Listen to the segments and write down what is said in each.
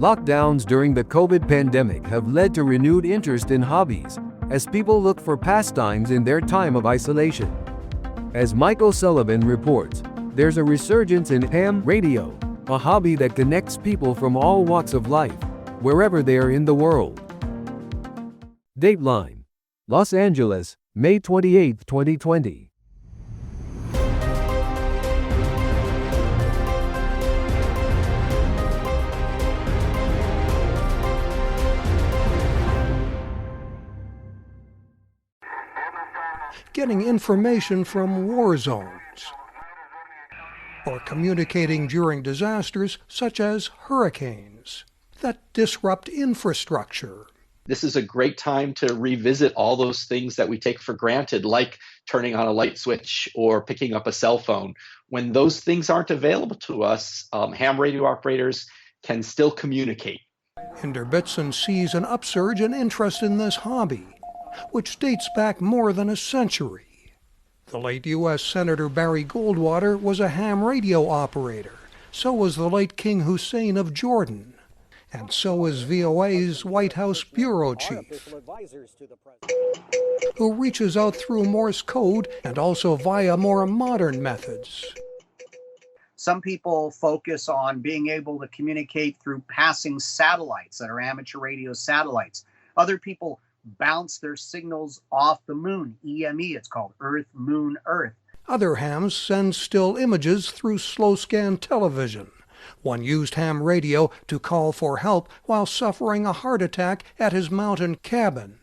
Lockdowns during the COVID pandemic have led to renewed interest in hobbies, as people look for pastimes in their time of isolation. As Mike O'Sullivan reports, there's a resurgence in ham radio, a hobby that connects people from all walks of life, wherever they are in the world. Dateline: Los Angeles, May 28, 2020. Getting information from war zones, or communicating during disasters such as hurricanes that disrupt infrastructure. This is a great time to revisit all those things that we take for granted, like turning on a light switch or picking up a cell phone. When those things aren't available to us, ham radio operators can still communicate. Inderbitson sees an upsurge in interest in this hobby, which dates back more than a century. The late U.S. Senator Barry Goldwater was a ham radio operator. So was the late King Hussein of Jordan. And so is VOA's White House bureau chief, who reaches out through Morse code and also via more modern methods. Some people focus on being able to communicate through passing satellites that are amateur radio satellites. Other people bounce their signals off the moon, EME it's called, Earth, Moon, Earth. Other hams send still images through slow-scan television. One used ham radio to call for help while suffering a heart attack at his mountain cabin.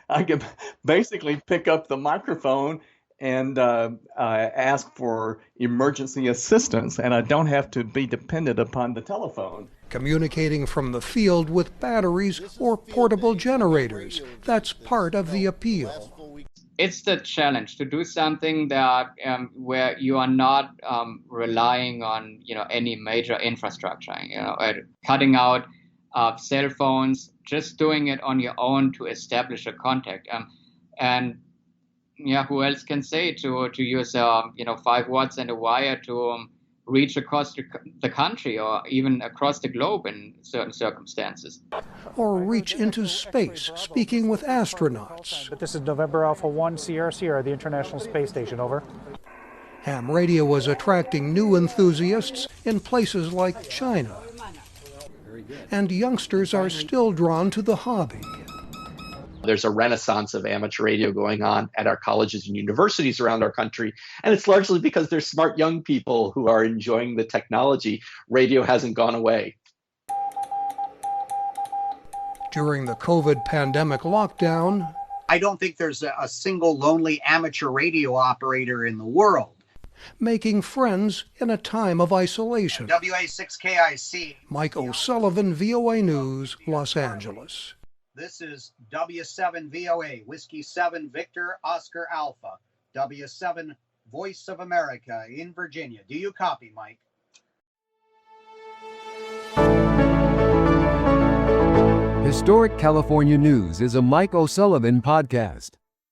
I could basically pick up the microphone and ask for emergency assistance, and I don't have to be dependent upon the telephone. Communicating from the field with batteries or portable generators, that's part of the appeal. It's the challenge to do something that where you are not relying on any major infrastructure, cutting out cell phones, just doing it on your own to establish a contact. And who else can say to use 5 watts and a wire to reach across the country or even across the globe in certain circumstances. Or reach into space, speaking with astronauts. This is November Alpha 1 Sierra Sierra, the International Space Station, over. Ham radio is attracting new enthusiasts in places like China. And youngsters are still drawn to the hobby. There's a renaissance of amateur radio going on at our colleges and universities around our country, and it's largely because there's smart young people who are enjoying the technology. Radio hasn't gone away. During the COVID pandemic lockdown, I don't think there's a single lonely amateur radio operator in the world. Making friends in a time of isolation. WA6KIC. Mike O'Sullivan, VOA News, Los Angeles. This is W7 VOA, Whiskey 7 Victor Oscar Alpha, W7 Voice of America in Virginia. Do you copy, Mike? Historic California News is a Mike O'Sullivan podcast.